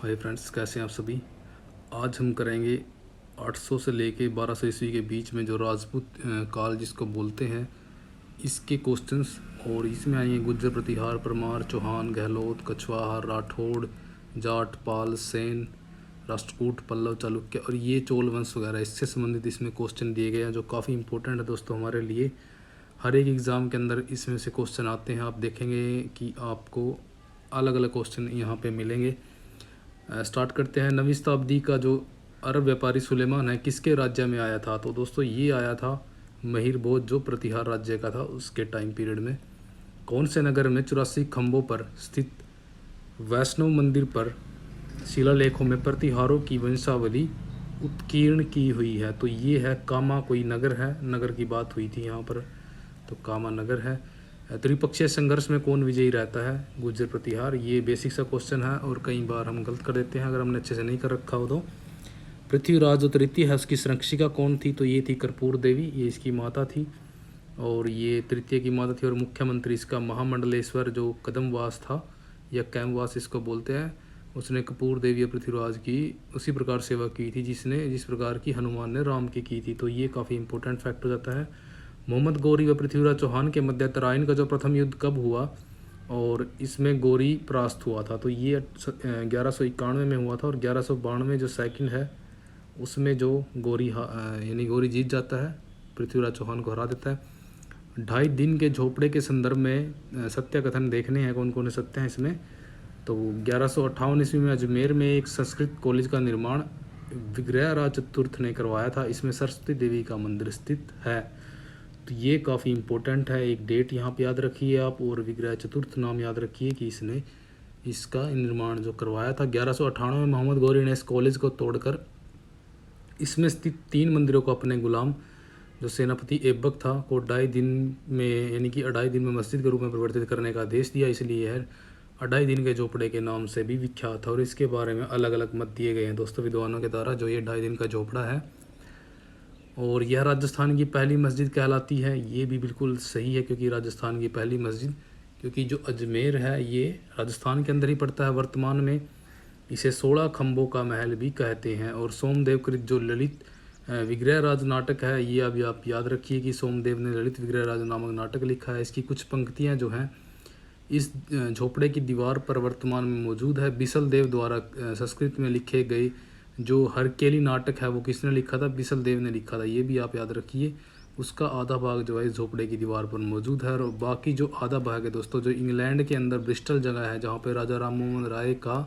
Hi friends, कैसे हैं आप सभी। आज हम करेंगे 800 से लेके 1200 ईस्वी के बीच में जो राजपूत काल जिसको बोलते हैं, इसके क्वेश्चंस। और इसमें आएंगे गुर्जर, प्रतिहार, परमार, चौहान, गहलोत, कछवाहा, राठौड़, जाट, पाल, सेन, राष्ट्रकूट, पल्लव, चालुक्य और ये चोल वंश वगैरह, इससे संबंधित इसमें क्वेश्चन दिए गए हैं जो काफ़ी इंपॉर्टेंट है दोस्तों हमारे लिए। हर एक एग्ज़ाम के अंदर इसमें से क्वेश्चन आते हैं। आप देखेंगे कि आपको अलग अलग क्वेश्चन यहाँ पे मिलेंगे। स्टार्ट करते हैं। 9वीं शताब्दी का जो अरब व्यापारी सुलेमान है, किसके राज्य में आया था? तो दोस्तों ये आया था महिर भोज, जो प्रतिहार राज्य का था उसके टाइम पीरियड में। कौन से नगर में 84 खंभों पर स्थित वैष्णव मंदिर पर शिलालेखों में प्रतिहारों की वंशावली उत्कीर्ण की हुई है? तो ये है कामा, कोई नगर है, नगर की बात हुई थी यहाँ पर, तो कामा नगर है। त्रिपक्षीय संघर्ष में कौन विजयी रहता है? गुर्जर प्रतिहार। ये बेसिक सा क्वेश्चन है और कई बार हम गलत कर देते हैं अगर हमने अच्छे से नहीं कर रखा हो तो। पृथ्वीराज जो तृतीय है उसकी संरक्षिका कौन थी? तो ये थी कर्पूर देवी, ये इसकी माता थी और ये तृतीय की माता थी। और मुख्यमंत्री इसका महामंडलेश्वर जो कदमवास था या कैमवास इसको बोलते हैं, उसने कपूर देवी या पृथ्वीराज की उसी प्रकार सेवा की थी जिस प्रकार की हनुमान ने राम की थी। तो ये काफ़ी इंपॉर्टेंट फैक्ट हो जाता है। मोहम्मद गौरी व पृथ्वीराज चौहान के मध्य तराइन का जो प्रथम युद्ध कब हुआ? और इसमें गौरी परास्त हुआ था। तो ये 1191 में हुआ था। और 1192 जो सेकंड है उसमें जो गौरी यानी गौरी जीत जाता है, पृथ्वीराज चौहान को हरा देता है। 2.5 दिन के झोपड़े के संदर्भ में सत्य कथन देखने हैं, कौन कौन सत्य हैं इसमें। तो 1158 ईस्वी में अजमेर में एक संस्कृत कॉलेज का निर्माण विग्रहराज चतुर्थ ने करवाया था। इसमें सरस्वती देवी का मंदिर स्थित है। तो ये काफ़ी इंपॉर्टेंट है, एक डेट यहाँ पे याद रखिए आप, और विग्रह चतुर्थ नाम याद रखिए कि इसने इसका निर्माण जो करवाया था। 1198 में मोहम्मद गौरी ने इस कॉलेज को तोड़कर इसमें स्थित 3 मंदिरों को अपने गुलाम जो सेनापति ऐबक था को 2.5 दिन में यानी कि 2.5 दिन में मस्जिद के रूप में परिवर्तित करने का आदेश दिया। इसलिए यह 2.5 दिन के झोपड़े के नाम से भी विख्यात है। और इसके बारे में अलग अलग मत दिए गए हैं दोस्तों विद्वानों के द्वारा, जो ये 2.5 दिन का झोपड़ा है। और यह राजस्थान की पहली मस्जिद कहलाती है। ये भी बिल्कुल सही है, क्योंकि राजस्थान की पहली मस्जिद, क्योंकि जो अजमेर है ये राजस्थान के अंदर ही पड़ता है वर्तमान में। इसे 16 खंभों का महल भी कहते हैं। और सोमदेव कृत जो ललित विग्रहराज नाटक है, ये अभी आप याद रखिए कि सोमदेव ने ललित विग्रहराज नामक नाटक लिखा है। इसकी कुछ पंक्तियाँ जो हैं इस झोपड़े की दीवार पर वर्तमान में मौजूद है। बिसल देव द्वारा संस्कृत में लिखे गए जो हरकेली नाटक है वो किसने लिखा था? बिसल देव ने लिखा था। ये भी आप याद रखिए। उसका आधा भाग जो है इस झोपड़े की दीवार पर मौजूद है। और बाकी जो आधा भाग है दोस्तों, जो इंग्लैंड के अंदर ब्रिस्टल जगह है जहाँ पे राजा राम मोहन राय का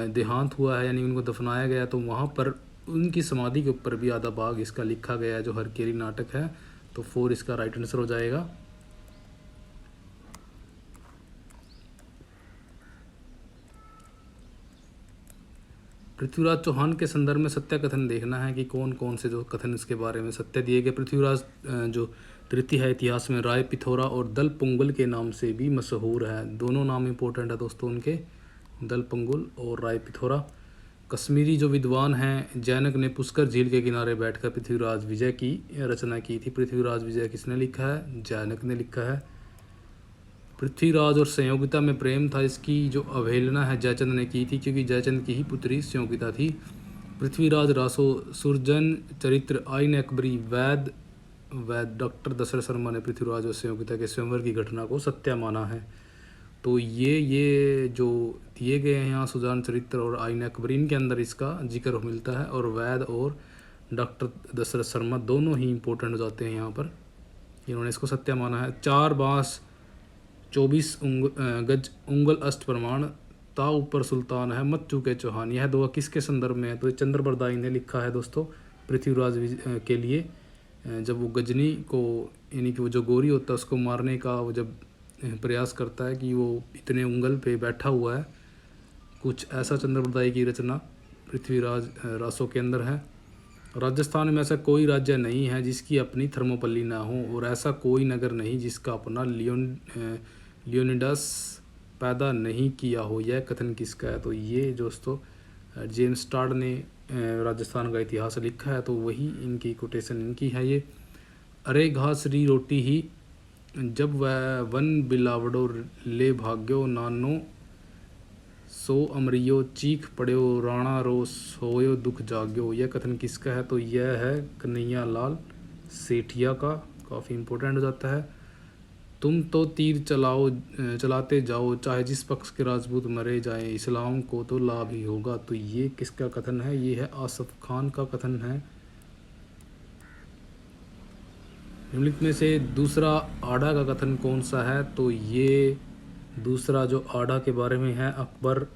देहांत हुआ है, यानी उनको दफनाया गया, तो वहाँ पर उनकी समाधि के ऊपर भी आधा भाग इसका लिखा गया है जो हरकेली नाटक है। तो 4 इसका राइट आंसर हो जाएगा। पृथ्वीराज चौहान के संदर्भ में सत्य कथन देखना है कि कौन कौन से जो कथन इसके बारे में सत्य दिए गए। पृथ्वीराज जो तृतीय है इतिहास में राय पिथौरा और दल पुंगल के नाम से भी मशहूर है। दोनों नाम इंपॉर्टेंट है दोस्तों उनके, दल पुंगल और राय पिथौरा। कश्मीरी जो विद्वान हैं जैनक ने पुष्कर झील के किनारे बैठकर पृथ्वीराज विजय की रचना की थी। पृथ्वीराज विजय किसने लिखा है? जैनक ने लिखा है। पृथ्वीराज और संयोगिता में प्रेम था, इसकी जो अवहेलना है जयचंद ने की थी, क्योंकि जयचंद की ही पुत्री संयोगिता थी। पृथ्वीराज रासो, सुरजन चरित्र, आइन अकबरी, वैद डॉक्टर दशरथ शर्मा ने पृथ्वीराज और संयोगिता के स्वयंवर की घटना को सत्य माना है। तो ये जो दिए गए हैं यहाँ सुजान चरित्र और आइन अकबरी, इनके अंदर इसका जिक्र मिलता है। और वैद और डॉक्टर दशरथ शर्मा दोनों ही इंपॉर्टेंट हो जाते हैं यहाँ पर, इन्होंने इसको सत्य माना है। 4 बांस 24 गज उंगल अष्ट प्रमाण, ता ऊपर सुल्तान है मत चूके चौहान, यह दुआ किसके संदर्भ में है? तो चंद्र बरदाई ने लिखा है दोस्तों पृथ्वीराज के लिए। जब वो गजनी को यानी कि वो जो गोरी होता है उसको मारने का वो जब प्रयास करता है कि वो इतने उंगल पे बैठा हुआ है, कुछ ऐसा चंद्र बरदाई की रचना पृथ्वीराज रासों के अंदर है। राजस्थान में ऐसा कोई राज्य नहीं है जिसकी अपनी थर्मोपल्ली ना हो, और ऐसा कोई नगर नहीं जिसका अपना लियोनिडास पैदा नहीं किया हो। यह कथन किसका है? तो ये दोस्तों जेम्स टाड ने राजस्थान का इतिहास लिखा है, तो वही इनकी कोटेशन इनकी है ये। अरे घास री रोटी ही जब वह वन बिलावड़ो ले भाग्यो नानो सो अमरियो चीख पड़ो राणा रो सोयो दुख जाग्यो, यह कथन किसका है? तो यह है कन्हैया लाल सेठिया का। काफ़ी इम्पोर्टेंट हो जाता है। तुम तो तीर चलाते जाओ, चाहे जिस पक्ष के राजपूत मरे जाएं, इस्लाम को तो लाभ ही होगा। तो ये किसका कथन है? ये है आसफ खान का कथन है। निम्नलिखित में से दूसरा आड़ा का कथन कौन सा है? तो ये दूसरा जो आड़ा के बारे में है अकबर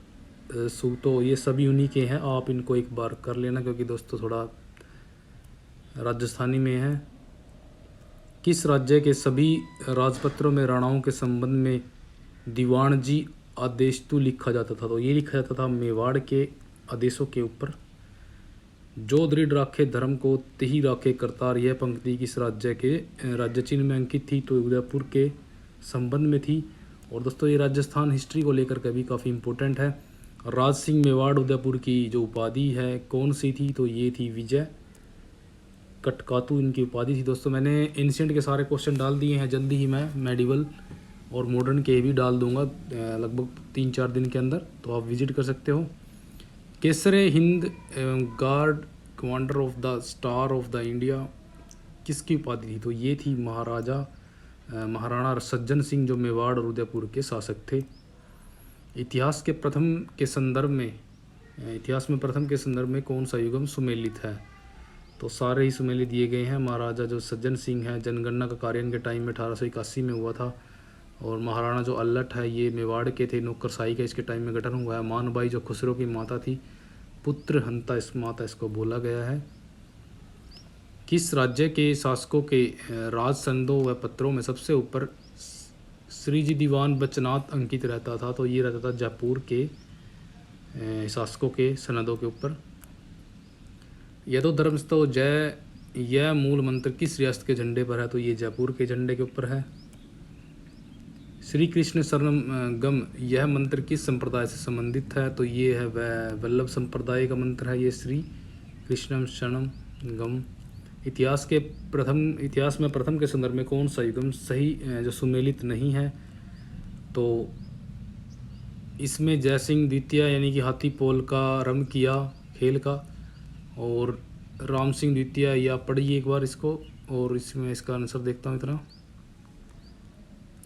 सूतो, ये सभी उन्हीं के हैं। आप इनको एक बार कर लेना क्योंकि दोस्तों थोड़ा राजस्थानी में है। किस राज्य के सभी राजपत्रों में राणाओं के संबंध में दीवानजी आदेशतु लिखा जाता था? तो ये लिखा जाता था मेवाड़ के आदेशों के ऊपर। जो दृढ़ राखे धर्म को तिहि राखे करतार, यह पंक्ति किस राज्य के राज्य चिन्ह में अंकित थी? तो उदयपुर के संबंध में थी। और दोस्तों ये राजस्थान हिस्ट्री को लेकर के भी काफ़ी इम्पोर्टेंट है। राज सिंह मेवाड़ उदयपुर की जो उपाधि है कौन सी थी? तो ये थी विजय कटकातु इनकी उपाधि थी। दोस्तों मैंने एंशिएंट के सारे क्वेश्चन डाल दिए हैं, जल्दी ही मैं मेडिवल और मॉडर्न के भी डाल दूंगा लगभग 3-4 दिन के अंदर, तो आप विजिट कर सकते हो। केसरे हिंद एवं guard commander of the star of the India किसकी उपाधि थी? तो ये थी महाराणा सज्जन सिंह जो मेवाड़ और उदयपुर के शासक थे। इतिहास में प्रथम के संदर्भ में कौन सा युगम सुमेलित है? तो सारे ही सुमेलित दिए गए हैं। महाराजा जो सज्जन सिंह हैं जनगणना का कार्यान्वयन के टाइम में 1881 में हुआ था। और महाराणा जो अल्लट है ये मेवाड़ के थे, नौकरशाही का इसके टाइम में गठन हुआ है। मानबाई जो खुसरो की माता थी, पुत्र हंता इस माता इसको बोला गया है। किस राज्य के शासकों के राज संदों व पत्रों में सबसे ऊपर श्रीजी दीवान बचनाथ अंकित रहता था? तो ये रहता था जयपुर के शासकों के सनदों के ऊपर। यदो धर्मस्थो जय, यह मूल मंत्र किस रियासत के झंडे पर है? तो ये जयपुर के झंडे के ऊपर है। श्री कृष्ण शरणम गम, यह मंत्र किस संप्रदाय से संबंधित है? तो ये है वल्लभ संप्रदाय का मंत्र है ये श्री कृष्णम शरणम गम। इतिहास में प्रथम के संदर्भ में कौन सा युगम सही जो सुमेलित नहीं है? तो इसमें जयसिंह द्वितीय यानी कि हाथी पोल का आरंभ किया खेल का, और राम सिंह द्वितीय, या पढ़िए एक बार इसको। और इसमें इसका आंसर देखता हूँ इतना,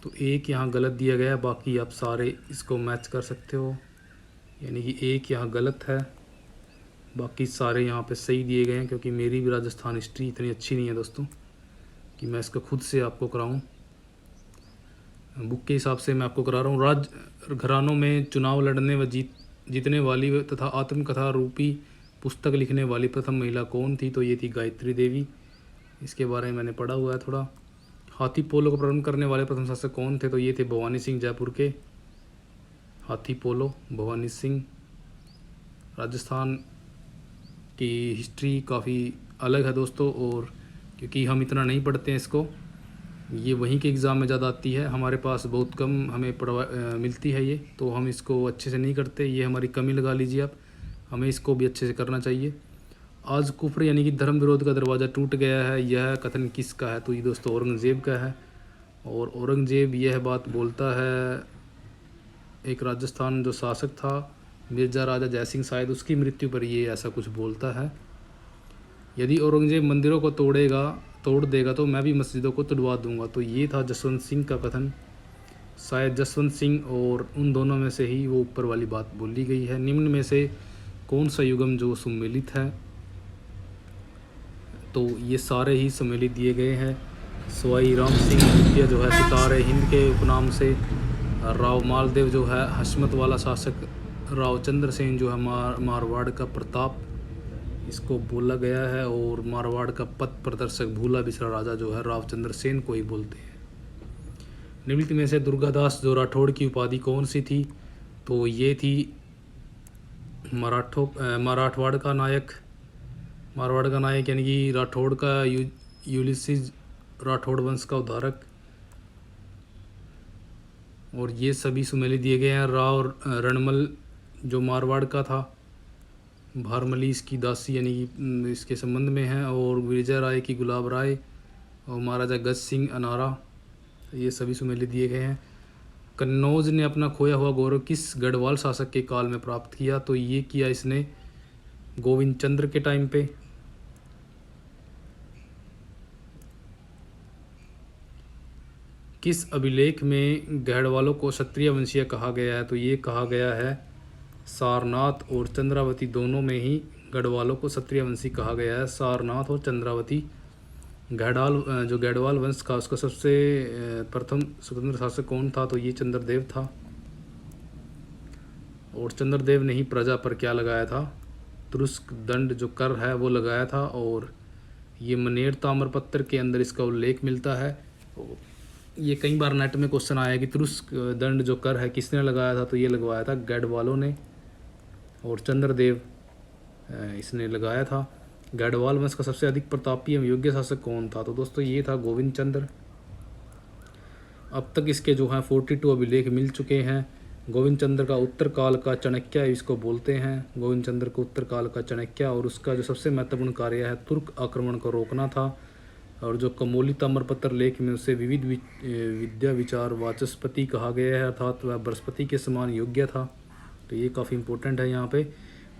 तो एक यहाँ गलत दिया गया है, बाकी आप सारे इसको मैच कर सकते हो। यानी कि एक यहाँ गलत है, बाकी सारे यहाँ पे सही दिए गए हैं। क्योंकि मेरी भी राजस्थान हिस्ट्री इतनी अच्छी नहीं है दोस्तों कि मैं इसको खुद से आपको कराऊं। बुक के हिसाब से मैं आपको करा रहा हूँ। राज घरानों में चुनाव लड़ने व जीतने वाली तथा आत्मकथा रूपी पुस्तक लिखने वाली प्रथम महिला कौन थी? तो ये थी गायत्री देवी। इसके बारे में मैंने पढ़ा हुआ है थोड़ा। हाथी पोलो को प्रारंभ करने वाले प्रथम शासक कौन थे? तो ये थे भवानी सिंह जयपुर के। हाथी पोलो भवानी सिंह। राजस्थान की हिस्ट्री काफ़ी अलग है दोस्तों, और क्योंकि हम इतना नहीं पढ़ते हैं इसको, ये वहीं के एग्ज़ाम में ज़्यादा आती है, हमारे पास बहुत कम हमें मिलती है ये, तो हम इसको अच्छे से नहीं करते। ये हमारी कमी लगा लीजिए आप, हमें इसको भी अच्छे से करना चाहिए। आज कुफर यानी कि धर्म विरोध का दरवाज़ा टूट गया है, यह कथन किसका है? तो ये दोस्तों औरंगज़ेब का है। और औरंगज़ेब यह बात बोलता है, एक राजस्थान जो शासक था मिर्ज़ा राजा जयसिंह, शायद उसकी मृत्यु पर ये ऐसा कुछ बोलता है। यदि औरंगज़ेब मंदिरों को तोड़ देगा तो मैं भी मस्जिदों को तुड़वा दूंगा। तो ये था जसवंत सिंह का कथन। शायद जसवंत सिंह और उन दोनों में से ही वो ऊपर वाली बात बोली गई है। निम्न में से कौन सा युगम जो सुमेलित है? तो ये सारे ही सम्मिलित दिए गए हैं। सवाई राम सिंह द्वितीय जो है सितारे हिंद के उपनाम से, राव मालदेव जो है हशमत वाला शासक, राव चंद्र सेन जो है मारवाड़ का प्रताप इसको बोला गया है, और मारवाड़ का पथ प्रदर्शक भूला बिसरा राजा जो है राव चंद्र सेन को ही बोलते हैं। निम्नलिखित में से दुर्गादास जो राठौड़ की उपाधि कौन सी थी? तो ये थी मारवाड़ का नायक यानी कि राठौड़ का यूलिसिस राठौड़ वंश का उद्धारक। और ये सभी सुमेलित दिए गए हैं। राव रणमल जो मारवाड़ का था, भारमली इसकी दासी यानी कि इसके संबंध में है, और विजय राय की गुलाब राय, और महाराजा गज सिंह अनारा, ये सभी सुमेलित दिए गए हैं। कन्नौज ने अपना खोया हुआ गौरव किस गढ़वाल शासक के काल में प्राप्त किया? तो ये किया इसने गोविंद चंद्र के टाइम पे। किस अभिलेख में गढ़वालों को क्षत्रिय वंशीय कहा गया है? तो ये कहा गया है सारनाथ और चंद्रावती दोनों में ही गढ़वालों को क्षत्रिय वंशी कहा गया है, सारनाथ और चंद्रावती। जो गढ़वाल वंश का उसका सबसे प्रथम स्वतंत्र शासक कौन था? तो ये चंद्रदेव था। और चंद्रदेव ने ही प्रजा पर क्या लगाया था? तुरुस्क दंड जो कर है वो लगाया था। और ये मनेर ताम्रपत्र के अंदर इसका उल्लेख मिलता है। ये कई बार नेट में क्वेश्चन आया कि तुरुस्क दंड जो कर है किसने लगाया था? तो ये लगवाया था गढ़वालों ने। और चंद्रदेव इसने लगाया था। गढ़वाल वंश का सबसे अधिक प्रतापी एवं योग्य शासक कौन था? तो दोस्तों ये था गोविंद चंद्र। अब तक इसके जो हैं 42 अभिलेख मिल चुके हैं। गोविंद चंद्र का उत्तर काल का चाणक्य इसको बोलते हैं। गोविंद चंद्र को उत्तर काल का चाणक्य। और उसका जो सबसे महत्वपूर्ण कार्य है तुर्क आक्रमण को रोकना था। और जो कमोली ताम्रपत्र लेख में उसे विविध विद्या विचार वाचस्पति कहा गया है, अर्थात वह बृहस्पति के समान योग्य था। तो ये काफ़ी इंपॉर्टेंट है यहाँ पे।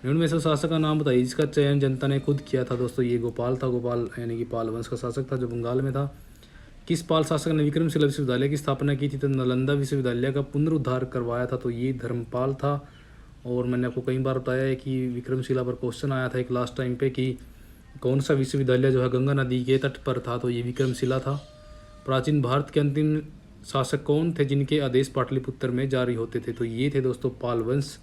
निम्न में से शासक का नाम बताइए जिसका चयन जनता ने खुद किया था। दोस्तों ये गोपाल था। गोपाल यानी कि पाल वंश का शासक था जो बंगाल में था। किस पाल शासक ने विक्रमशिला विश्वविद्यालय की स्थापना की थी? तो नालंदा विश्वविद्यालय का पुनरुद्धार करवाया था। तो ये धर्मपाल था। और मैंने आपको कई बार बताया है कि विक्रमशिला पर क्वेश्चन आया था एक लास्ट टाइम पे कि कौन सा विश्वविद्यालय जो है गंगा नदी के तट पर था? तो ये विक्रमशिला था। प्राचीन भारत के अंतिम शासक कौन थे जिनके आदेश पाटलिपुत्र में जारी होते थे? तो ये थे दोस्तों पाल वंश।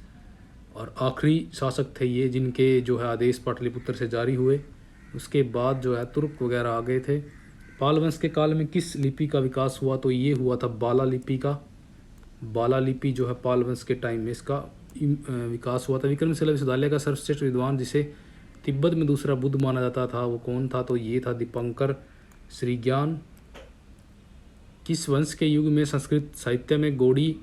और आखिरी शासक थे ये जिनके जो है आदेश पाटलिपुत्र से जारी हुए। उसके बाद जो है तुर्क वगैरह आ गए थे। पाल वंश के काल में किस लिपि का विकास हुआ? तो ये हुआ था बाला लिपि का। बाला लिपि जो है पाल वंश के टाइम में इसका विकास हुआ था। विक्रमशिला विश्वविद्यालय का सर्वश्रेष्ठ विद्वान जिसे तिब्बत में दूसरा बुद्ध माना जाता था वो कौन था? तो ये था दीपंकर श्रीज्ञान। किस वंश के युग में संस्कृत साहित्य में गौड़ी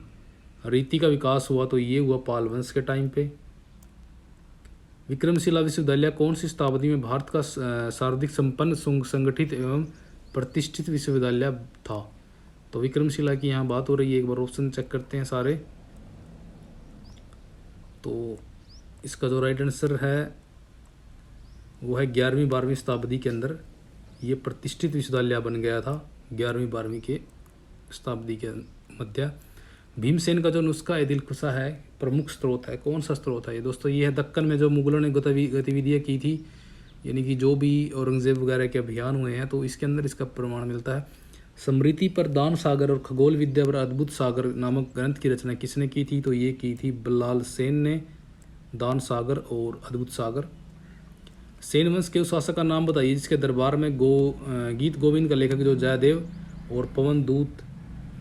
रीति का विकास हुआ? तो ये हुआ पाल वंश के टाइम पे। विक्रमशिला विश्वविद्यालय कौन सी शताब्दी में भारत का सर्वाधिक संपन्न संगठित एवं प्रतिष्ठित विश्वविद्यालय था? तो विक्रमशिला की यहाँ बात हो रही है। एक बार ऑप्शन चेक करते हैं सारे। तो इसका जो राइट आंसर है वो है 11वीं 12वीं शताब्दी के अंदर ये प्रतिष्ठित विश्वविद्यालय बन गया था। 11वीं 12वीं के शताब्दी के मध्य। भीमसेन का जो नुस्खा ए दिलखुशा है प्रमुख स्रोत है, कौन सा स्रोत है ये? दोस्तों ये है दक्कन में जो मुगलों ने गतिविधियाँ की थी, यानी कि जो भी औरंगजेब वगैरह के अभियान हुए हैं, तो इसके अंदर इसका प्रमाण मिलता है। स्मृति पर दान सागर और खगोल विद्या पर अद्भुत सागर नामक ग्रंथ की रचना किसने की थी? तो ये की थी बल्लाल सेन ने, दान सागर और अद्भुत सागर। सेन वंश के उस शासक का नाम बताइए जिसके दरबार में गीत गोविंद का लेखक जो जयदेव और पवन दूत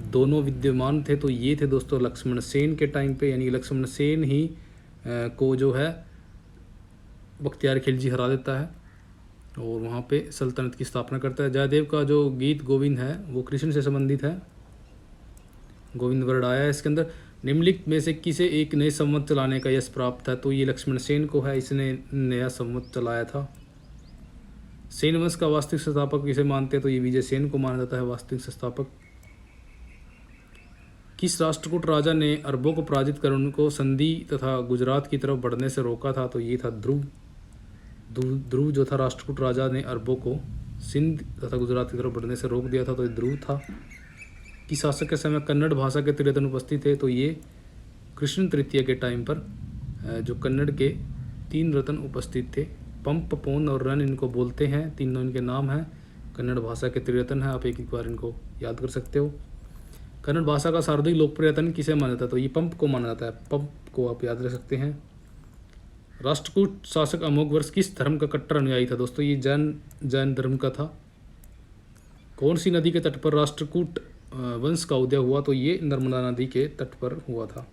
दोनों विद्यमान थे। तो ये थे दोस्तों लक्ष्मण सेन के टाइम पे, यानी लक्ष्मण सेन ही को जो है बख्तियार खिलजी हरा देता है और वहाँ पे सल्तनत की स्थापना करता है। जयदेव का जो गीत गोविंद है वो कृष्ण से संबंधित है, गोविंद वर्ड आया है इसके अंदर। निम्नलिखित में से किसे एक नए संवत चलाने का यश प्राप्त है? तो ये लक्ष्मण सेन को है, इसने नया संवत चलाया था। सेन वंश का वास्तविक संस्थापक किसे मानते हैं? तो ये विजय सेन को माना जाता है वास्तविक संस्थापक। किस राष्ट्रकूट राजा ने अरबों को पराजित कर उनको संधि तथा गुजरात की तरफ बढ़ने से रोका था? तो ये था ध्रुव जो था राष्ट्रकूट राजा ने अरबों को सिंध तथा गुजरात की तरफ बढ़ने से रोक दिया था, तो ये ध्रुव था। किस शासक के समय कन्नड़ भाषा के त्रिरत्न उपस्थित थे? तो ये कृष्ण तृतीय के टाइम पर जो कन्नड़ के 3 रत्न उपस्थित थे। पंप, पोन और रन इनको बोलते हैं, तीनों इनके नाम हैं। कन्नड़ भाषा के त्रिरत्न हैं, आप एक बार इनको याद कर सकते हो। कन्नड़ भाषा का सर्वाधिक लोकप्रिय रत्न किसे माना जाता है? तो ये पंप को माना जाता है, पंप को आप याद रख सकते हैं। राष्ट्रकूट शासक अमोघवर्ष किस धर्म का कट्टर अनुयायी था? दोस्तों ये जैन धर्म का था। कौन सी नदी के तट पर राष्ट्रकूट वंश का उदय हुआ? तो ये नर्मदा नदी के तट पर हुआ था।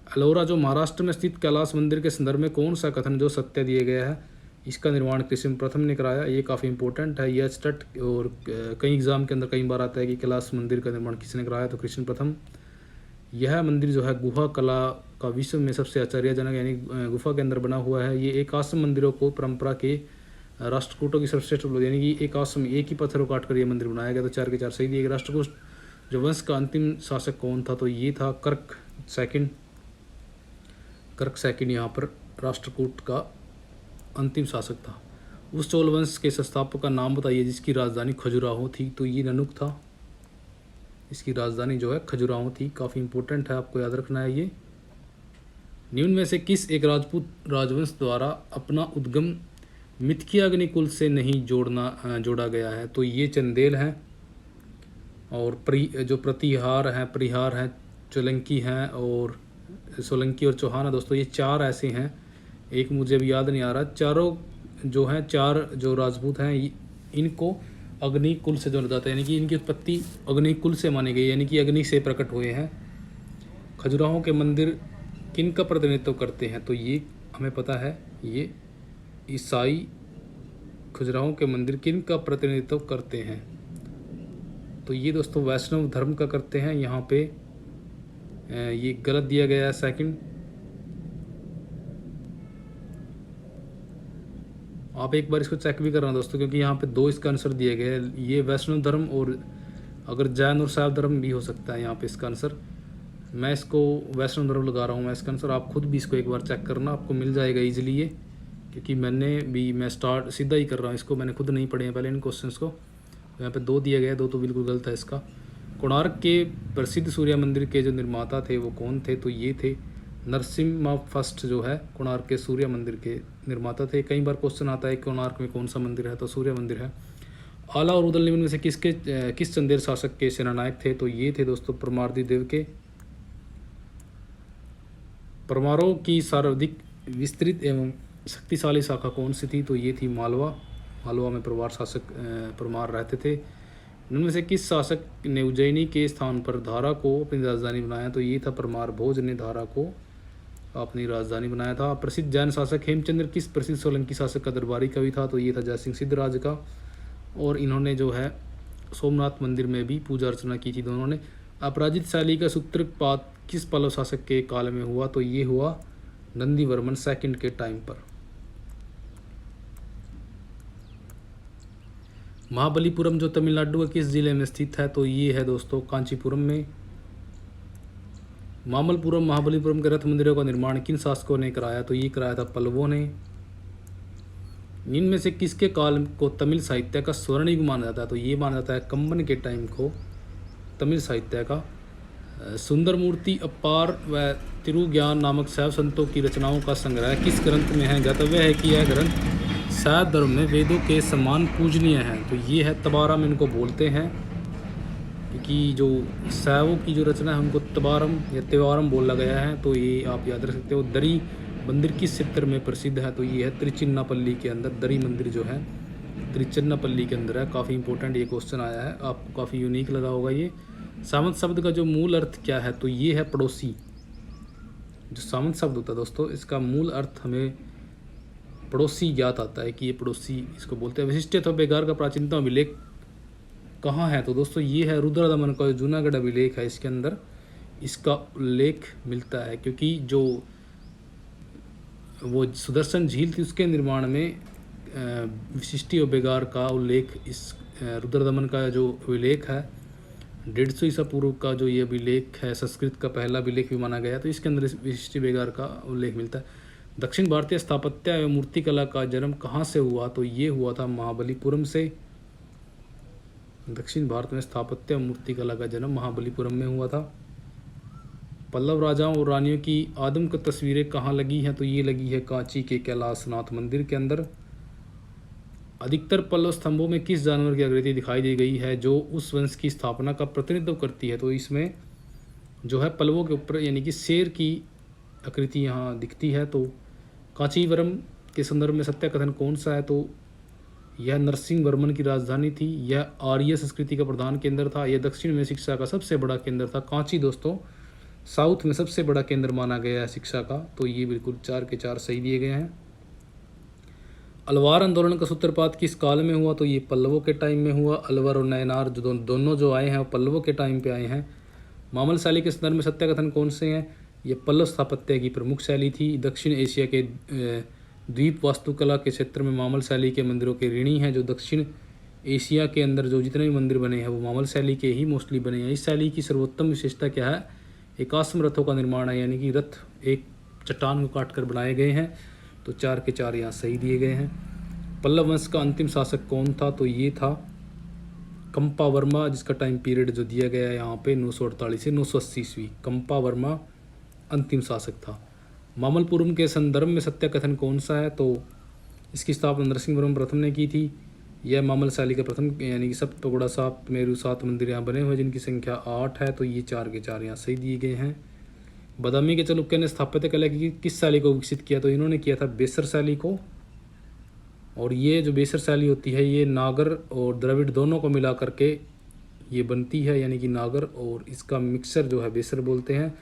अलोरा जो महाराष्ट्र में स्थित कैलाश मंदिर के संदर्भ में कौन सा कथन जो सत्य दिया गया है? इसका निर्माण कृष्ण प्रथम ने कराया। ये काफ़ी इंपॉर्टेंट है, ये स्टट और कई एग्जाम के अंदर कई बार आता है कि कैलाश मंदिर का निर्माण किसने कराया? तो कृष्ण प्रथम। यह मंदिर जो है गुफा कला का विश्व में सबसे आश्चर्यजनक यानी गुफा के अंदर बना हुआ है। ये एक आश्रम मंदिरों को परंपरा के राष्ट्रकूटों की सर्वश्रेष्ठ उपलब्धि, यानी कि एक आश्रम एक ही पत्थरों काट कर ये मंदिर बनाया गया। तो 4 के 4 सही दिए। राष्ट्रकूट जो वंश का अंतिम शासक कौन था, तो ये था कर्क सेकंड। यहाँ पर राष्ट्रकूट का अंतिम शासक था। उस चोल वंश के संस्थापक का नाम बताइए जिसकी राजधानी खजुराहो थी, तो ये ननुक था। इसकी राजधानी जो है खजुराहो थी। काफ़ी इंपॉर्टेंट है, आपको याद रखना है ये। निम्न में से किस एक राजपूत राजवंश द्वारा अपना उद्गम मिथकियाग्नि कुल से नहीं जोड़ा गया है, तो ये चंदेल हैं। और जो प्रतिहार हैं, चोलंकी हैं, और सोलंकी और चौहान है दोस्तों। ये चार ऐसे हैं, एक मुझे अभी याद नहीं आ रहा। चारों जो हैं, चार जो राजपूत हैं, इनको अग्नि कुल से जोड़ा जाता है, यानी कि इनकी उत्पत्ति अग्नि कुल से मानी गई, यानी कि अग्नि से प्रकट हुए हैं। खजुराहो के मंदिर किन का प्रतिनिधित्व करते हैं, तो ये हमें पता है, ये ईसाई खजुराहो के मंदिर किन का प्रतिनिधित्व करते हैं, तो ये दोस्तों वैष्णव धर्म का करते हैं। यहाँ पे ये गलत दिया गया है सेकंड। आप एक बार इसको चेक भी करना दोस्तों, क्योंकि यहाँ पे दो इसका आंसर दिए गए हैं। ये वैष्णव धर्म और अगर जैन और शैव धर्म भी हो सकता है यहाँ पे इसका आंसर। मैं इसको वैष्णव धर्म लगा रहा हूँ मैं इसका आंसर। आप खुद भी इसको एक बार चेक करना, आपको मिल जाएगा ईजिली ये, क्योंकि मैं स्टार्ट सीधा ही कर रहा हूँ इसको, मैंने खुद नहीं पढ़े हैं पहले इन क्वेश्चंस को। यहाँ पे दो दिया गया है, दो तो बिल्कुल गलत है इसका। कोणार्क के प्रसिद्ध सूर्य मंदिर के जो निर्माता थे वो कौन थे, तो ये थे नरसिम्हा फर्स्ट, जो है कोणार्क के सूर्य मंदिर के निर्माता थे। कई बार क्वेश्चन आता है कोणार्क में कौन सा मंदिर है, तो सूर्य मंदिर है। आला और उदल निम्न में से किस चंदेल शासक के सेनानायक थे, तो ये थे दोस्तों परमारदी देव के। परमारों की सर्वाधिक विस्तृत एवं शक्तिशाली शाखा कौन सी थी, तो ये थी मालवा में परमार रहते थे। इनमें से किस शासक ने उज्जैनी के स्थान पर धारा को अपनी राजधानी बनाया, तो ये था परमार भोज ने धारा को अपनी राजधानी बनाया था। प्रसिद्ध जैन शासक हेमचंद्र किस प्रसिद्ध सोलंकी शासक का दरबारी कवि था, तो ये था जयसिंह सिद्धराज का। और इन्होंने जो है सोमनाथ मंदिर में भी पूजा अर्चना की थी दोनों ने। अपराजित शैली का सूत्रपात किस पल्लव शासक के काल में हुआ, तो ये हुआ नंदीवर्मन सेकंड के टाइम पर। महाबलीपुरम जो तमिलनाडु के किस जिले में स्थित है, तो ये है दोस्तों कांचीपुरम में। महाबलीपुरम के रथ मंदिरों का निर्माण किन शासकों ने कराया, तो ये कराया था पल्लवों ने। इनमें से किसके काल को तमिल साहित्य का स्वर्ण युग माना जाता है, तो ये माना जाता है कंबन के टाइम को तमिल साहित्य का। सुंदर मूर्ति, अपार व तिरुज्ञान नामक शैव संतों की रचनाओं का संग्रह किस ग्रंथ में है। ज्ञातव्य है कि यह ग्रंथ शैव धर्म में वेदों के समान पूजनीय है, तो ये है तबारम इनको बोलते हैं, क्योंकि जो शैवों की जो रचना है उनको तबारम या त्योहारम बोला गया है। तो ये आप याद रख सकते हो। दरी मंदिर किस क्षेत्र में प्रसिद्ध है, तो ये है त्रिचिन्नापल्ली के अंदर। दरी मंदिर जो है त्रिचिन्नापल्ली के अंदर है। काफ़ी इंपॉर्टेंट ये क्वेश्चन आया है, आपको काफ़ी यूनिक लगा होगा ये। सामंत शब्द का जो मूल अर्थ क्या है, तो ये है पड़ोसी। जो सामंत शब्द होता है दोस्तों, इसका मूल अर्थ हमें पड़ोसी ज्ञात आता है कि ये पड़ोसी इसको बोलते हैं। विशिष्ट अथवा बेगार का प्राचीनतम अभिलेख कहाँ है, तो दोस्तों ये है रुद्रदमन का जूनागढ़ अभिलेख है। इसके अंदर इसका उल्लेख मिलता है, क्योंकि जो वो सुदर्शन झील थी उसके निर्माण में विशिष्टि और बेगार का उल्लेख, इस रुद्रदमन का जो अभिलेख है 150 ईसा पूर्व का जो ये अभिलेख है, संस्कृत का पहला अभिलेख भी माना गया, तो इसके अंदर विशिष्टि बेगार का उल्लेख मिलता है। दक्षिण भारतीय स्थापत्य एवं मूर्तिकला का जन्म कहाँ से हुआ, तो ये हुआ था महाबलीपुरम से। दक्षिण भारत में स्थापत्य एवं मूर्तिकला का जन्म महाबलीपुरम में हुआ था। पल्लव राजाओं और रानियों की आदमकद तस्वीरें कहाँ लगी हैं, तो ये लगी है कांची के कैलाशनाथ मंदिर के अंदर। अधिकतर पल्लव स्तंभों में किस जानवर की आकृति दिखाई दी गई है जो उस वंश की स्थापना का प्रतिनिधित्व करती है, तो इसमें जो है पल्लवों के ऊपर यानी कि शेर की आकृति यहाँ दिखती है। तो कांचीवरम के संदर्भ में सत्य कथन कौन सा है, तो यह नरसिंह वर्मन की राजधानी थी। यह आर्य संस्कृति का प्रधान केंद्र था। यह दक्षिण में शिक्षा का सबसे बड़ा केंद्र था। कांची दोस्तों साउथ में सबसे बड़ा केंद्र माना गया है शिक्षा का, तो ये बिल्कुल 4 के 4 सही दिए गए हैं। अलवार आंदोलन का सूत्रपात किस काल में हुआ, तो ये पल्लवों के टाइम में हुआ। अलवर और नयनार जो दोनों जो आए हैं वो पल्लवों के टाइम पे आए हैं। मामल शैली के संदर्भ में सत्य कथन कौन से हैं, ये पल्लव स्थापत्य की प्रमुख शैली थी। दक्षिण एशिया के द्वीप वास्तुकला के क्षेत्र में मामल शैली के मंदिरों के ऋणी हैं जो दक्षिण एशिया के अंदर जो जितने भी मंदिर बने हैं वो मामल शैली के ही मोस्टली बने हैं। इस शैली की सर्वोत्तम विशेषता क्या है? एकाश्म रथों का निर्माण है, यानी कि रथ एक चट्टान को काट कर बनाए गए हैं। तो 4 के 4 यहाँ सही दिए गए हैं। पल्लव वंश का अंतिम शासक कौन था? तो ये था कंपा वर्मा, जिसका टाइम पीरियड जो दिया गया है यहाँ पे 948 से 980 ईस्वी। कंपा वर्मा अंतिम शासक था। मामल्लपुरम के संदर्भ में सत्य कथन कौन सा है? तो इसकी स्थापना नरसिंहवर्मन प्रथम ने की थी। यह मामल शैली का प्रथम, यानी कि सप्त पगोड़ा 7 मेरु 7 मंदिर यहाँ बने हुए जिनकी संख्या 8 है। तो ये 4 के 4 यहाँ सही दिए गए हैं। बादामी के चालुक्य ने स्थापत्य कला की किस शैली को विकसित किया? तो इन्होंने किया था बेसर शैली को। और ये जो बेसर शैली होती है ये नागर और द्रविड़ दोनों को मिला करके ये बनती है, यानी कि नागर और इसका मिक्सर जो है बेसर बोलते हैं।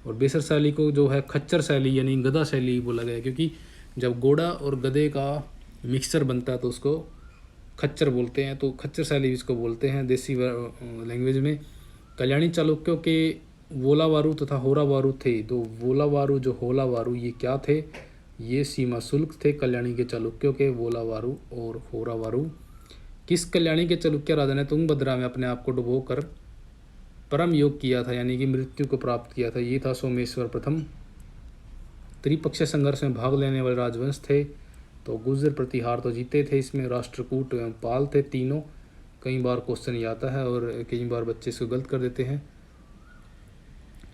और बेसर शैली को जो है खच्चर शैली यानी गधा शैली बोला गया है, क्योंकि जब घोड़ा और गधे का मिक्सचर बनता है तो उसको खच्चर बोलते हैं। तो खच्चर शैली इसको बोलते हैं देसी लैंग्वेज में। कल्याणी चालुक्यों के वोलावारू तथा होरावारू थे। तो वोलावारू जो होलावारू ये क्या थे? ये सीमा शुल्क थे कल्याणी के चालुक्यों के, वोलावारू और होरावारू। किस कल्याणी के चालुक्य राजा ने तुंगभद्रा में अपने आप को डुबोकर परम योग किया था, यानी कि मृत्यु को प्राप्त किया था? ये था सोमेश्वर प्रथम। त्रिपक्षीय संघर्ष में भाग लेने वाले राजवंश थे। तो गुर्जर प्रतिहार तो जीते थे, इसमें राष्ट्रकूट एवं पाल थे तीनों। कई बार क्वेश्चन ये आता है और कई बार बच्चे इसको गलत कर देते हैं।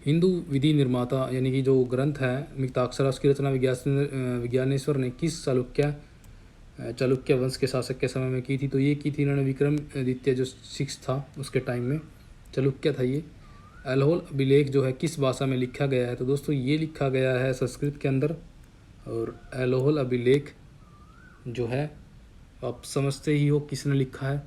हिंदू विधि निर्माता यानी कि जो ग्रंथ है मिताक्षरा, उसकी रचना विज्ञानेश्वर ने किस चालुक्य वंश के शासक के समय में की थी? तो ये की थी इन्होंने विक्रमादित्य जो 6 था उसके टाइम में, चालुक्य था ये। ऐहोल अभिलेख जो है किस भाषा में लिखा गया है? तो दोस्तों ये लिखा गया है संस्कृत के अंदर। और ऐहोल अभिलेख जो है आप समझते ही हो किसने लिखा है।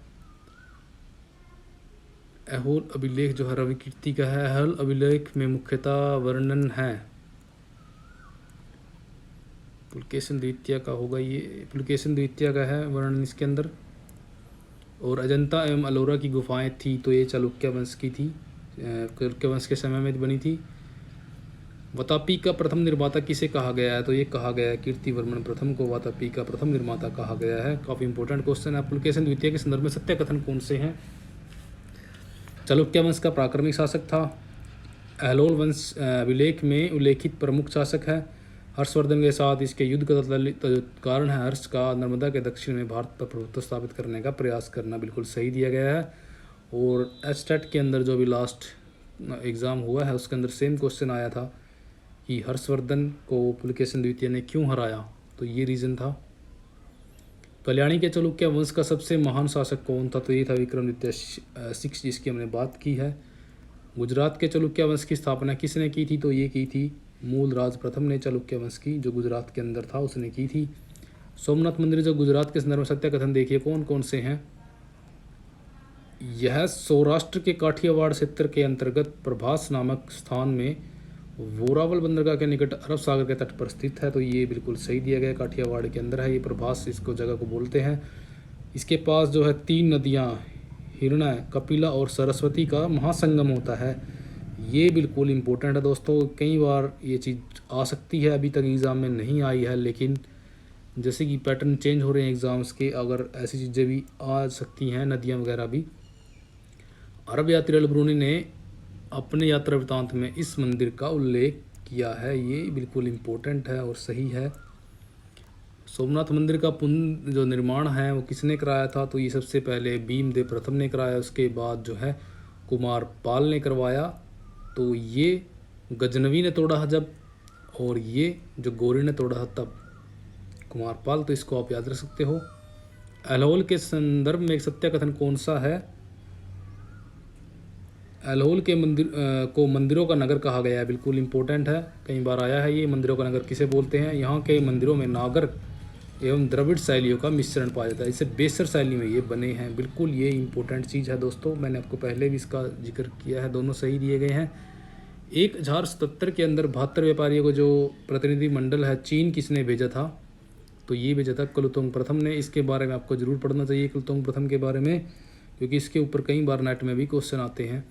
ऐहोल अभिलेख जो है रवि कीर्ति का है। ऐहोल अभिलेख में मुख्यतः वर्णन है पुलकेशिन द्वितीय का होगा, ये पुलकेशिन द्वितीय का है वर्णन इसके अंदर। और अजंता एवं अलोरा की गुफाएं थी, तो ये चालुक्य वंश की थी, चालुक्य वंश के समय में बनी थी। वातापी का प्रथम निर्माता किसे कहा गया है? तो ये कहा गया है कीर्तिवर्मन प्रथम को वातापी का प्रथम निर्माता कहा गया है। काफ़ी इंपॉर्टेंट क्वेश्चन है। पुलकेशिन द्वितीय के संदर्भ में सत्य कथन कौन से हैं? चालुक्य वंश का प्राक्रमिक शासक था। ऐहोल वंश अभिलेख में उल्लेखित प्रमुख शासक है। हर्षवर्धन के साथ इसके युद्ध का कारण है हर्ष का नर्मदा के दक्षिण में भारत पर प्रभुत्व स्थापित करने का प्रयास करना, बिल्कुल सही दिया गया है। और एस्टेट के अंदर जो भी लास्ट एग्ज़ाम हुआ है उसके अंदर सेम क्वेश्चन आया था कि हर्षवर्धन को पुलकेशिन द्वितीय ने क्यों हराया? तो ये रीज़न था। कल्याणी के चालुक्य वंश का सबसे महान शासक कौन था? तो ये था विक्रमादित्य 6, जिसकी हमने बात की है। गुजरात के चालुक्य वंश की स्थापना किसने की थी? तो ये की थी मूलराज प्रथम ने चालुक्य वंश की, जो गुजरात के अंदर था उसने की थी। सोमनाथ मंदिर जो गुजरात के संदर्भ में सत्य कथन देखिए कौन कौन से हैं। यह सौराष्ट्र के काठियावाड़ क्षेत्र के अंतर्गत प्रभास नामक स्थान में वोरावल बंदरगाह के निकट अरब सागर के तट पर स्थित है। तो ये बिल्कुल सही दिया गया, काठियावाड़ के अंदर है ये प्रभास, इसको जगह को बोलते हैं। इसके पास जो है 3 नदियाँ हिरण्य, कपिला और सरस्वती का महासंगम होता है। ये बिल्कुल इम्पोर्टेंट है दोस्तों, कई बार ये चीज़ आ सकती है, अभी तक एग्ज़ाम में नहीं आई है, लेकिन जैसे कि पैटर्न चेंज हो रहे हैं एग्ज़ाम्स के, अगर ऐसी चीज़ें भी आ सकती हैं, नदियाँ वगैरह भी। अरब यात्री अल ब्रूनी ने अपने यात्रा वृतांत में इस मंदिर का उल्लेख किया है, ये बिल्कुल इम्पोर्टेंट है और सही है। सोमनाथ मंदिर का पुनः जो निर्माण है वो किसने कराया था? तो ये सबसे पहले भीमदेव प्रथम ने कराया, उसके बाद जो है कुमार पाल ने करवाया। तो ये गजनवी ने तोड़ा जब, और ये जो गौरी ने तोड़ा तब, कुमार पाल। तो इसको आप याद रख सकते हो। ऐहोल के संदर्भ में एक सत्य कथन कौन सा है? ऐहोल के मंदिर को मंदिरों का नगर कहा गया है, बिल्कुल इम्पोर्टेंट है, कई बार आया है ये। मंदिरों का नगर किसे बोलते हैं? यहाँ के मंदिरों में नागर एवं द्रविड़ शैलियों का मिश्रण पाया जाता है, इसे बेसर शैली में ये बने हैं, बिल्कुल ये इंपॉर्टेंट चीज़ है दोस्तों। मैंने आपको पहले भी इसका जिक्र किया है, दोनों सही दिए गए हैं। 1077 के अंदर 72 व्यापारियों को जो प्रतिनिधि मंडल है चीन किसने भेजा था? तो ये भेजा था कुलोत्तुंग प्रथम ने। इसके बारे में आपको जरूर पढ़ना चाहिए कुलोत्तुंग प्रथम के बारे में, क्योंकि इसके ऊपर कई बार नेट में भी क्वेश्चन आते हैं।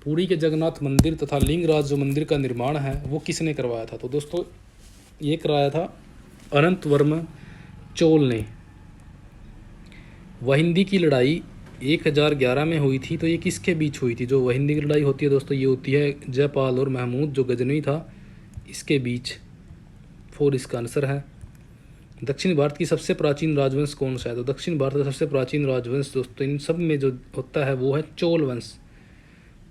पुरी के जगन्नाथ मंदिर तथा लिंगराज जो मंदिर का निर्माण है वो किसने करवाया था? तो दोस्तों ये कराया था अनंत वर्मा चोल ने। वहिंदी की लड़ाई 1011 में हुई थी, तो ये किसके बीच हुई थी? जो वहिंदी की लड़ाई होती है दोस्तों, ये होती है जयपाल और महमूद जो गजनवी था इसके बीच। 4 इसका आंसर है। दक्षिण भारत की सबसे प्राचीन राजवंश कौन सा है? तो दक्षिण भारत का सबसे प्राचीन राजवंश दोस्तों इन सब में जो होता है वो है चोल वंश।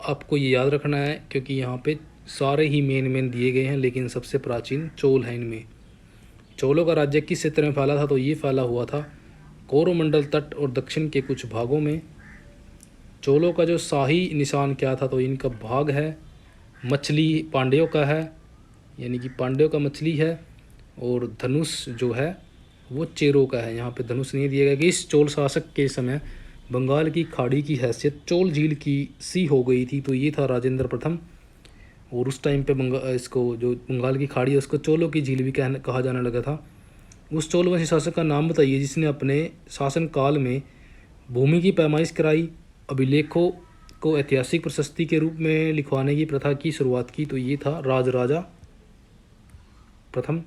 आपको ये याद रखना है क्योंकि यहाँ पे सारे ही मेन दिए गए हैं, लेकिन सबसे प्राचीन चोल है इनमें। चोलों का राज्य किस क्षेत्र में फैला था? तो ये फैला हुआ था कोरोमंडल तट और दक्षिण के कुछ भागों में। चोलों का जो शाही निशान क्या था? तो इनका भाग है मछली पांड्यों का है, यानी कि पांड्यों का मछली है, और धनुष जो है वो चेरों का है। यहाँ पे धनुष नहीं दिया गया कि इस चोल शासक के समय बंगाल की खाड़ी की हैसियत चोल झील की सी हो गई थी, तो ये था राजेंद्र प्रथम। और उस टाइम पे इसको जो बंगाल की खाड़ी है उसको चोलों की झील भी कहा जाने लगा था। उस चोलवंशी शासक का नाम बताइए जिसने अपने शासनकाल में भूमि की पैमाइश कराई, अभिलेखों को ऐतिहासिक प्रशस्ति के रूप में लिखवाने की प्रथा की शुरुआत की। तो ये था राजराजा प्रथम।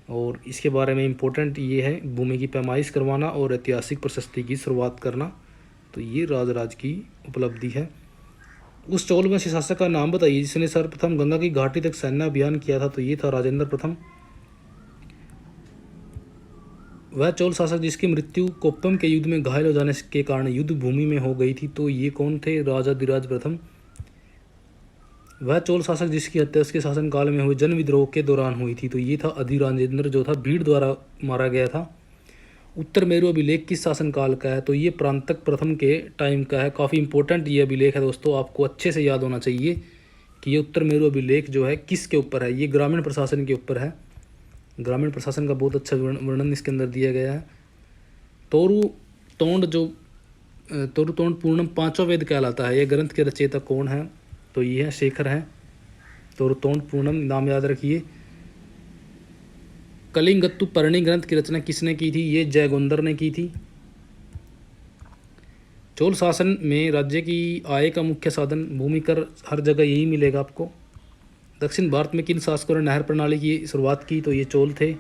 और इसके बारे में इम्पोर्टेंट ये है भूमि की पैमाइश करवाना और ऐतिहासिक प्रशस्ति की शुरुआत करना, तो ये राजराज की उपलब्धि है। उस चोलवंशी शासक का नाम बताइए जिसने सर्वप्रथम गंगा की घाटी तक सैन्य अभियान किया था। तो ये था राजेंद्र प्रथम। वह चोल शासक जिसकी मृत्यु कोप्पम के युद्ध में घायल हो जाने के कारण युद्ध भूमि में हो गई थी। तो ये कौन थे? राजाधिराज प्रथम। वह चोल शासक जिसकी हत्या उसके शासनकाल में हुए जन विद्रोह के दौरान हुई थी। तो ये था अधिराजेंद्र जो था भीड़ द्वारा मारा गया था। उत्तर मेरु अभिलेख किस शासनकाल का है? तो ये प्रांतक प्रथम के टाइम का है। काफ़ी इंपॉर्टेंट ये अभिलेख है दोस्तों, आपको अच्छे से याद होना चाहिए कि ये उत्तर मेरु अभिलेख जो है किसके ऊपर है। ये ग्रामीण प्रशासन के ऊपर है। ग्रामीण प्रशासन का बहुत अच्छा वर्णन इसके अंदर दिया गया है। तोरु तोंड पूर्णम पांचवा वेद कहलाता है। यह ग्रंथ के रचयिता कौन है? तो ये है शेखर है। तोंड पूर्णम नाम याद रखिए। कलिंगत्तु पर्णी ग्रंथ की रचना किसने की थी? ये जयगोंदर ने की थी। चोल शासन में राज्य की आय का मुख्य साधन भूमि कर हर जगह यही मिलेगा आपको। दक्षिण भारत में किन शासकों ने नहर प्रणाली की शुरुआत की? तो ये चोल थे।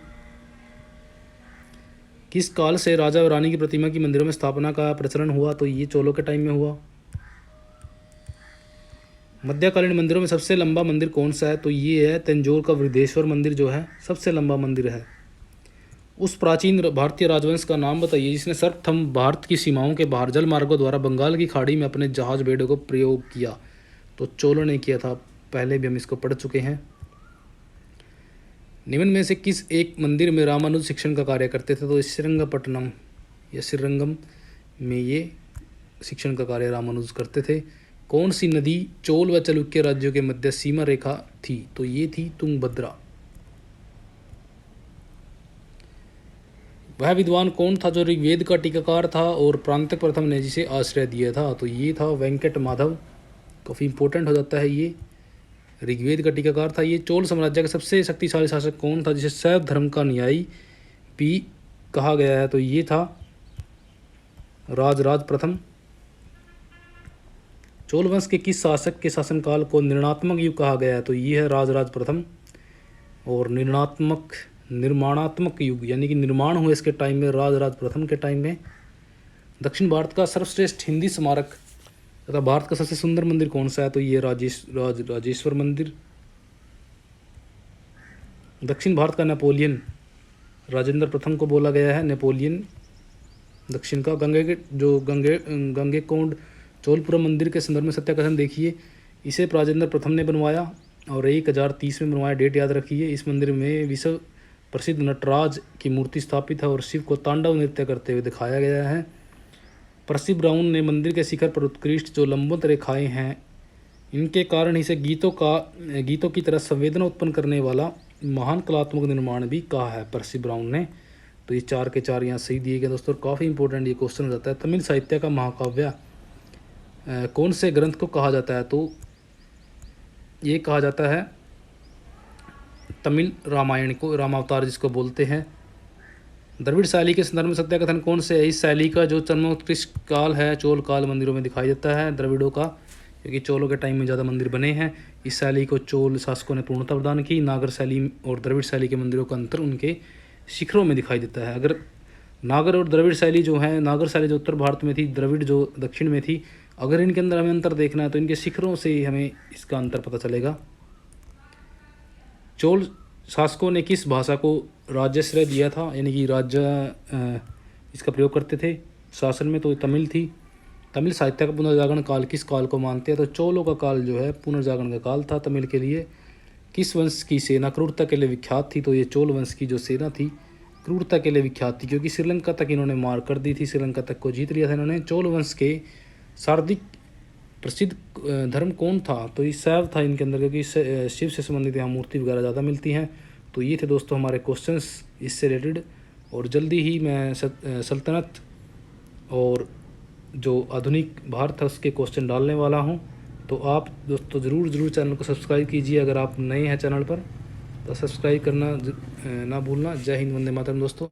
किस काल से राजा और रानी की प्रतिमा की मंदिरों में स्थापना का प्रचलन हुआ? तो ये चोलों के टाइम में हुआ। मध्यकालीन मंदिरों में सबसे लंबा मंदिर कौन सा है? तो ये है तंजौर का वृद्धेश्वर मंदिर जो है सबसे लंबा मंदिर है। उस प्राचीन भारतीय राजवंश का नाम बताइए जिसने सर्वप्रथम भारत की सीमाओं के बाहर जल मार्गों द्वारा बंगाल की खाड़ी में अपने जहाज बेड़ों को प्रयोग किया। तो चोलों ने किया था, पहले भी हम इसको पढ़ चुके हैं। निम्न में से किस एक मंदिर में रामानुज शिक्षण का कार्य करते थे? तो श्रीरंगपट्टनम या श्रीरंगम में ये शिक्षण का कार्य रामानुज करते थे। कौन सी नदी चोल व चालुक्य राज्यों के मध्य सीमा रेखा थी? तो ये थी तुंगभद्रा। वह विद्वान कौन था जो ऋग्वेद का टीकाकार था और प्रांतक प्रथम ने जिसे आश्रय दिया था? तो ये था वेंकट माधव। काफ़ी इंपॉर्टेंट हो जाता है ये। ऋग्वेद का टीकाकार था ये। चोल साम्राज्य का सबसे शक्तिशाली शासक कौन था जिसे शैव धर्म का न्यायी भी कहा गया है? तो ये था राजराज प्रथम। चोल वंश के किस शासक के शासनकाल को निर्णात्मक युग कहा गया है? तो ये है राजराज प्रथम। और निर्माणात्मक युग यानी कि निर्माण हुए इसके टाइम में राजराज प्रथम के टाइम में। दक्षिण भारत का सर्वश्रेष्ठ हिंदी स्मारक तथा भारत का सबसे सुंदर मंदिर कौन सा है? तो ये राजेश्वर मंदिर। दक्षिण भारत का नेपोलियन राजेंद्र प्रथम को बोला गया है नेपोलियन दक्षिण का। गंगेकोंड चोलपुरम मंदिर के संदर्भ में सत्याकथन देखिए। इसे राजेंद्र प्रथम ने बनवाया और 1030 में बनवाया। डेट याद रखिए। इस मंदिर में विश्व प्रसिद्ध नटराज की मूर्ति स्थापित है और शिव को तांडव नृत्य करते हुए दिखाया गया है। परसी ब्राउन ने मंदिर के शिखर पर उत्कृष्ट जो लंबवत रेखाएं हैं इनके कारण इसे गीतों की तरह संवेदना उत्पन्न करने वाला महान कलात्मक निर्माण भी कहा है परसी ब्राउन ने। तो ये 4 के 4 यहाँ सही दिए गए दोस्तों। काफ़ी इंपॉर्टेंट ये क्वेश्चन हो जाता है। तमिल साहित्य का महाकाव्य कौन से ग्रंथ को कहा जाता है? तो ये कहा जाता है तमिल रामायण को, रामावतार जिसको बोलते हैं। द्रविड़ शैली के संदर्भ में सत्याकथन कौन से है? इस शैली का जो जन्मोत्कृष्ट काल है चोल काल मंदिरों में दिखाई देता है द्रविड़ों का, क्योंकि चोलों के टाइम में ज़्यादा मंदिर बने हैं। इस शैली को चोल शासकों ने पूर्णता प्रदान की। नागर शैली और द्रविड़ शैली के मंदिरों का अंतर उनके शिखरों में दिखाई देता है। अगर नागर और द्रविड़ शैली जो है, नागर शैली जो उत्तर भारत में थी, द्रविड़ जो दक्षिण में थी। अगर इनके अंदर हमें अंतर देखना है तो इनके शिखरों से ही हमें इसका अंतर पता चलेगा। चोल शासकों ने किस भाषा को राज्याश्रय दिया था, यानी कि राज्य इसका प्रयोग करते थे शासन में, तो तमिल थी। तमिल साहित्य का पुनर्जागरण काल किस काल को मानते हैं, तो चोलों का काल जो है पुनर्जागरण का काल था तमिल के लिए। किस वंश की सेना क्रूरता के लिए विख्यात थी, तो ये चोल वंश की जो सेना थी क्रूरता के लिए विख्यात थी, क्योंकि श्रीलंका तक इन्होंने मार कर दी थी, श्रीलंका तक को जीत लिया था इन्होंने। चोल वंश के सर्वाधिक प्रसिद्ध धर्म कौन था, तो ये शैव था इनके अंदर, क्योंकि शिव से संबंधित यहाँ मूर्ति वगैरह ज़्यादा मिलती हैं। तो ये थे दोस्तों हमारे क्वेश्चंस इससे रिलेटेड, और जल्दी ही मैं सल्तनत और जो आधुनिक भारत है उसके क्वेश्चन डालने वाला हूँ। तो आप दोस्तों ज़रूर चैनल को सब्सक्राइब कीजिए, अगर आप नए हैं चैनल पर तो सब्सक्राइब करना ना भूलना। जय हिंद, वंदे मातरम दोस्तों।